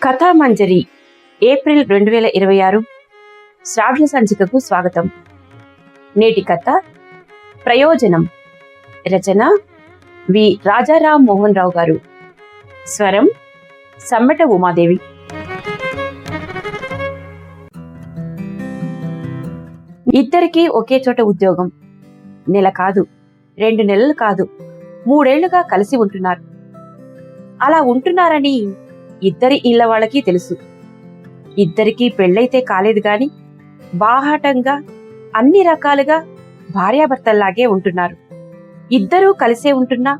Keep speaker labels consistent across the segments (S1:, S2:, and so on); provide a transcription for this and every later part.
S1: కథామంజరి April 2026 శ్రావ్య సంచికకు స్వాగతం. నేటి కథ ప్రయోజనం. రచన వి రాజారాం మోహన్ రావు గారు. స్వరం సమ్మెట ఉమాదేవి. ఇద్దరికీ ఒకే చోట ఉద్యోగం. నెల కాదు, 2 నెలలు కాదు, 3 ఏళ్లుగా కలిసి ఉంటున్నారు. అలా ఉంటున్నారని ఇద్దరి ఇళ్ల వాళ్ళకి తెలుసు. ఇద్దరికీ పెళ్ళైతే కాలేదు గాని బాహాటంగా అన్ని రకాలుగా భార్యాభర్తల్లాగే ఉంటున్నారు. ఇద్దరూ కలిసే ఉంటున్నా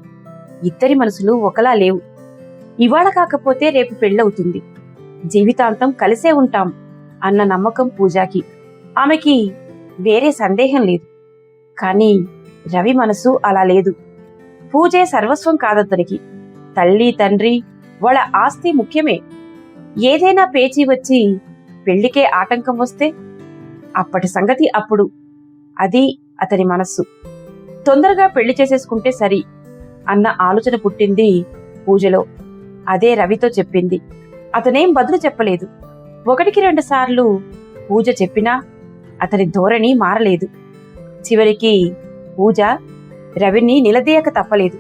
S1: ఇద్దరి మనసులు ఒకలా లేవు. ఇవాళ కాకపోతే రేపు పెళ్ళవుతుంది, జీవితాంతం కలిసే ఉంటాం అన్న నమ్మకం పూజకి. ఆమెకి వేరే సందేహం లేదు. కానీ రవి మనసు అలా లేదు. పూజే సర్వస్వం కాదతనికి. తల్లి తండ్రి వాళ్ళ ఆస్తి ముఖ్యమే. ఏదైనా పేచీ వచ్చి పెళ్లికే ఆటంకం వస్తే అప్పటి సంగతి అప్పుడు. అది అతని మనస్సు. తొందరగా పెళ్లి చేసేసుకుంటే సరి అన్న ఆలోచన పుట్టింది పూజలో. అదే రవితో చెప్పింది. అతనేం బదులు చెప్పలేదు. 1-2 సార్లు పూజ చెప్పినా అతని ధోరణి మారలేదు. చివరికి పూజ రవిని నిలదీయక తప్పలేదు.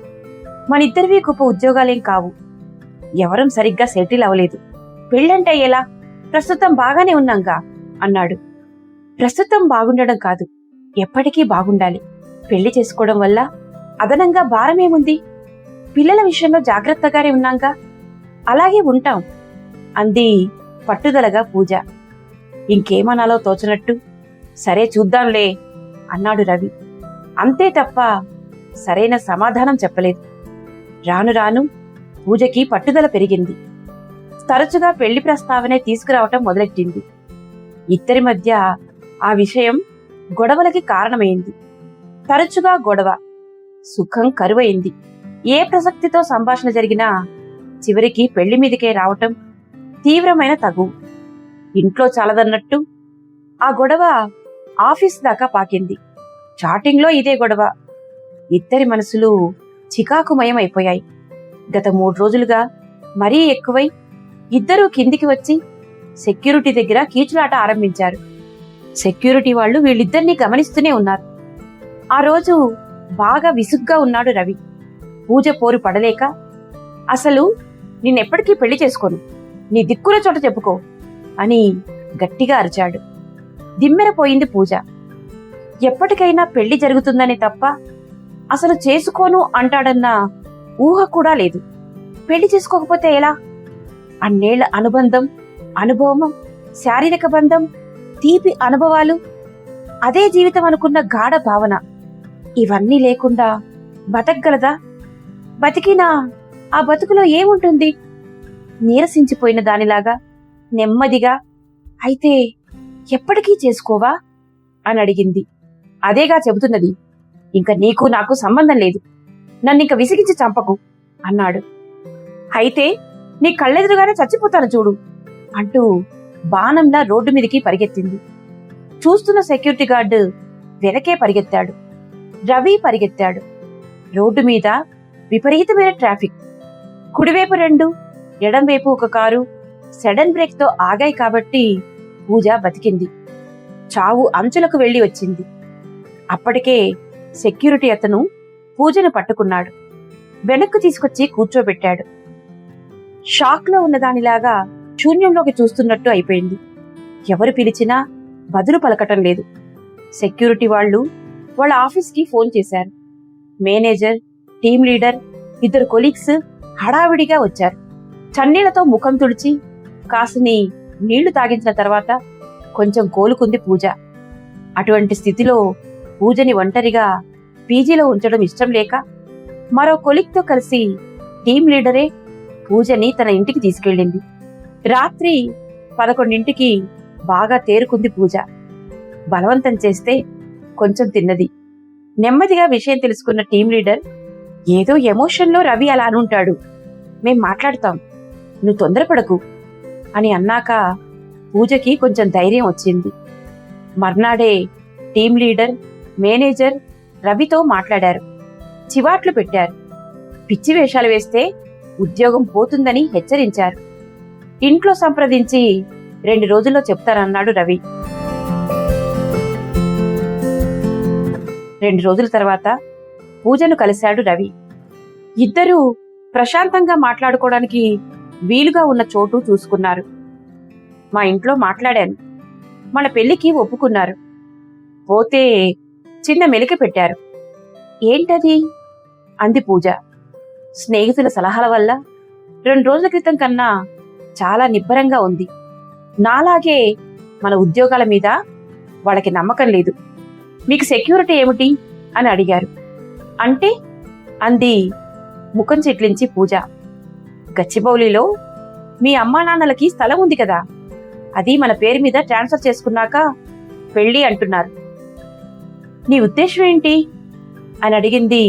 S1: మనిద్దరివి గొప్ప ఉద్యోగాలేం కావు, ఎవరం సరిగ్గా సెటిల్ అవలేదు, పెళ్ళంటే ఎలా, ప్రస్తుతం బాగానే ఉన్నాంగా అన్నాడు. ప్రస్తుతం బాగుండడం కాదు, ఎప్పటికీ బాగుండాలి. పెళ్లి చేసుకోవడం వల్ల అదనంగా భారమేముంది? పిల్లల విషయంలో జాగ్రత్తగానే ఉన్నాంగా, అలాగే ఉంటాం అంది పట్టుదలగా పూజ. ఇంకేమనాలో తోచనట్టు సరే చూద్దాంలే అన్నాడు రవి. అంతే తప్ప సరైన సమాధానం చెప్పలేదు. రాను రాను పూజకి పట్టుదల పెరిగింది. తరచుగా పెళ్లి ప్రస్తావనే తీసుకురావటం మొదలెట్టింది. ఇద్దరి మధ్య ఆ విషయం గొడవలకి కారణమైంది. తరచుగా గొడవ, సుఖం కరువైంది. ఏ ప్రసక్తితో సంభాషణ జరిగినా చివరికి పెళ్లి మీదకే రావటం తీవ్రమైన తగు. ఇంట్లో చాలదన్నట్టు ఆ గొడవ ఆఫీస్ దాకా పాకింది. చాటింగ్లో ఇదే గొడవ. ఇద్దరి మనసులు చికాకుమయం అయిపోయాయి. గత 3 రోజులుగా మరీ ఎక్కువై ఇద్దరూ కిందికి వచ్చి సెక్యూరిటీ దగ్గర కీచులాట ఆరంభించారు. సెక్యూరిటీ వాళ్ళు వీళ్ళిద్దరినీ గమనిస్తూనే ఉన్నారు. ఆ రోజు బాగా విసుగ్గా ఉన్నాడు రవి. పూజ పోరు పడలేక, అసలు నిన్నెప్పటికీ పెళ్లి చేసుకోను, నీ దిక్కుల చోట చెప్పుకో అని గట్టిగా అరిచాడు. దిమ్మెరపోయింది పూజ. ఎప్పటికైనా పెళ్లి జరుగుతుందని తప్ప అసలు చేసుకోను అంటాడన్న ఊహ కూడా లేదు. పెళ్లి చేసుకోకపోతే ఎలా? అన్నేళ్ల అనుబంధం, అనుభవం, శారీరక బంధం, తీపి అనుభవాలు, అదే జీవితం అనుకున్న గాఢ భావన, ఇవన్నీ లేకుండా బతకగలదా? బతికినా ఆ బతుకులో ఏముంటుంది? నీరసించిపోయిన దానిలాగా నెమ్మదిగా, అయితే ఎప్పటికీ చేసుకోవా అని అడిగింది. అదేగా చెబుతున్నది, ఇంక నీకు నాకు సంబంధం లేదు, నన్నింక విసిగించి చంపకు అన్నాడు. అయితే నీ కళ్ళెదురుగానే చచ్చిపోతాను చూడు అంటూ బాణంలా రోడ్డు మీదకి పరిగెత్తింది. చూస్తున్న సెక్యూరిటీ గార్డు వెనకే పరిగెత్తాడు. రవి పరిగెత్తాడు. రోడ్డు మీద విపరీతమైన ట్రాఫిక్. కుడివైపు 2, ఎడంవైపు 1 కారు సడన్ బ్రేక్ తో ఆగాయి కాబట్టి పూజ బతికింది. చావు అంచులకు వెళ్లి వచ్చింది. అప్పటికే సెక్యూరిటీ అతను పూజను పట్టుకున్నాడు. వెనక్కు తీసుకొచ్చి కూర్చోబెట్టాడు. షాక్ లో ఉన్నదానిలాగా శూన్యంలోకి చూస్తున్నట్టు అయిపోయింది. ఎవరు పిలిచినా బదులు పలకటం లేదు. సెక్యూరిటీ వాళ్ళు వాళ్ళ ఆఫీస్కి ఫోన్ చేశారు. మేనేజర్, టీం లీడర్, 2 కొలీగ్స్ హడావిడిగా వచ్చారు. చన్నీళ్లతో ముఖం తుడిచి కాసిని నీళ్లు తాగించిన తర్వాత కొంచెం కోలుకుంది పూజ. అటువంటి స్థితిలో పూజని ఒంటరిగా పీజీలో ఉంచడం ఇష్టం లేక మరో కొలీగ్తో కలిసి టీం లీడరే పూజని తన ఇంటికి తీసుకెళ్ళింది. రాత్రి 11ంటికి బాగా తేరుకుంది పూజ. బలవంతం చేస్తే కొంచెం తిన్నది. నెమ్మదిగా విషయం తెలుసుకున్న టీం లీడర్, ఏదో ఎమోషన్లో రవి అలా అనుంటాడు, మేం మాట్లాడతాం, నువ్వు తొందరపడకు అని అన్నాక పూజకి కొంచెం ధైర్యం వచ్చింది. మర్నాడే టీం లీడర్, మేనేజర్ రవితో మాట్లాడారు. చివాట్లు పెట్టారు. పిచ్చి వేషాలు వేస్తే ఉద్యోగం పోతుందని హెచ్చరించారు. ఇంట్లో సంప్రదించి 2 రోజుల్లో చెప్తానన్నాడు రవి. 2 రోజుల తర్వాత పూజను కలిశాడు రవి. ఇద్దరూ ప్రశాంతంగా మాట్లాడుకోవడానికి వీలుగా ఉన్న చోటు చూసుకున్నారు. మా ఇంట్లో మాట్లాడాను. మన పెళ్లికి ఒప్పుకున్నారు. పోతే చిన్న మెలిక పెట్టారు. ఏంటది అంది పూజ. స్నేహితుల సలహాల వల్ల 2 రోజుల క్రితం కన్నా చాలా నిబ్బరంగా ఉంది. నాలాగే మన ఉద్యోగాల మీద వాళ్ళకి నమ్మకం లేదు. మీకు సెక్యూరిటీ ఏమిటి అని అడిగారు. అంటే అంది ముఖం చిట్లించి పూజ. గచ్చిబౌలిలో మీ అమ్మా నాన్నలకి స్థలం ఉంది కదా, అది మన పేరు మీద ట్రాన్స్ఫర్ చేసుకున్నాక పెళ్లి అంటున్నారు. నీ ఉద్దేశం ఏంటి అని అడిగింది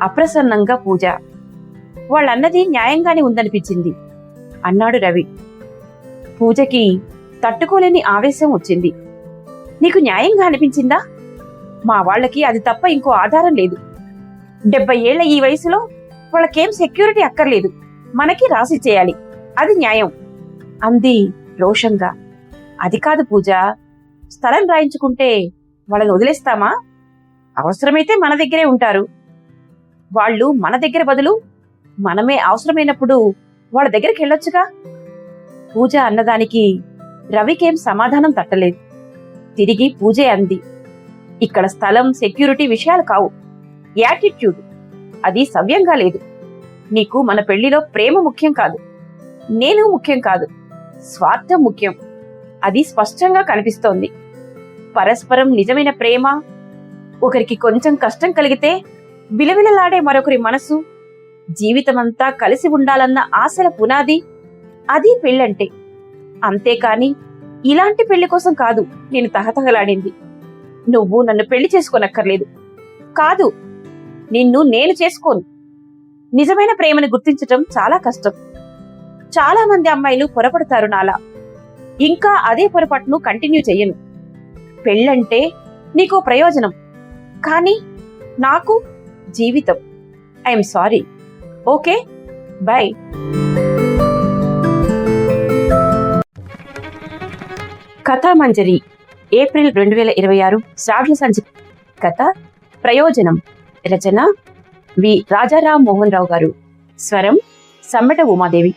S1: అప్రసన్నంగా పూజ. వాళ్ళన్నది న్యాయంగానే ఉందనిపించింది అన్నాడు రవి. పూజకి తట్టుకోలేని ఆవేశం వచ్చింది. నీకు న్యాయంగా అనిపించిందా? మా వాళ్ళకి అది తప్ప ఇంకో ఆధారం లేదు. 70 ఏళ్ల ఈ వయసులో వాళ్ళకేం సెక్యూరిటీ అక్కర్లేదు. మనకి రాసి చేయాలి, అది న్యాయం అంది రోషంగా. అది కాదు పూజ, స్థలం రాయించుకుంటే వాళ్ళని వదిలేస్తామా? అవసరమైతే మన దగ్గరే ఉంటారు. వాళ్ళు మన దగ్గర బదులు మనమే అవసరమైనప్పుడు వాళ్ళ దగ్గరికి వెళ్ళొచ్చుగా. పూజ అన్నదానికి రవికేం సమాధానం తట్టలేదు. తిరిగి పూజే అంది, ఇక్కడ స్థలం సెక్యూరిటీ విషయాలు కావు, యాటిట్యూడ్. అది సవ్యంగా లేదు. నీకు మన పెళ్లిలో ప్రేమ ముఖ్యం కాదు, నేను ముఖ్యం కాదు, స్వార్థం ముఖ్యం. అది స్పష్టంగా కనిపిస్తోంది. పరస్పరం నిజమైన ప్రేమ, ఒకరికి కొంచెం కష్టం కలిగితే విలవిలలాడే మరొకరి మనసు, జీవితమంతా కలిసి ఉండాలన్న ఆశల పునాది, అది పెళ్ళంటే. అంతేకాని ఇలాంటి పెళ్లి కోసం కాదు నేను తహతహలాడింది. నువ్వు నన్ను పెళ్లి చేసుకోనక్కర్లేదు. కాదు, నిన్ను నేను చేసుకోను. నిజమైన ప్రేమను గుర్తించటం చాలా కష్టం. చాలా మంది అమ్మాయిలు పొరపడతారు నాలా. ఇంకా అదే పొరపాటును కంటిన్యూ చెయ్యను. పెళ్ళంటే నీకో ప్రయోజనం, కానీ నాకు జీవితం. I'm sorry. Okay, bye. Kathamanjari April 2026 Sravya సంచి. కథ ప్రయోజనం. రచన వి రాజారాం మోహన్ రావు గారు. స్వరం సమ్మెట ఉమాదేవి.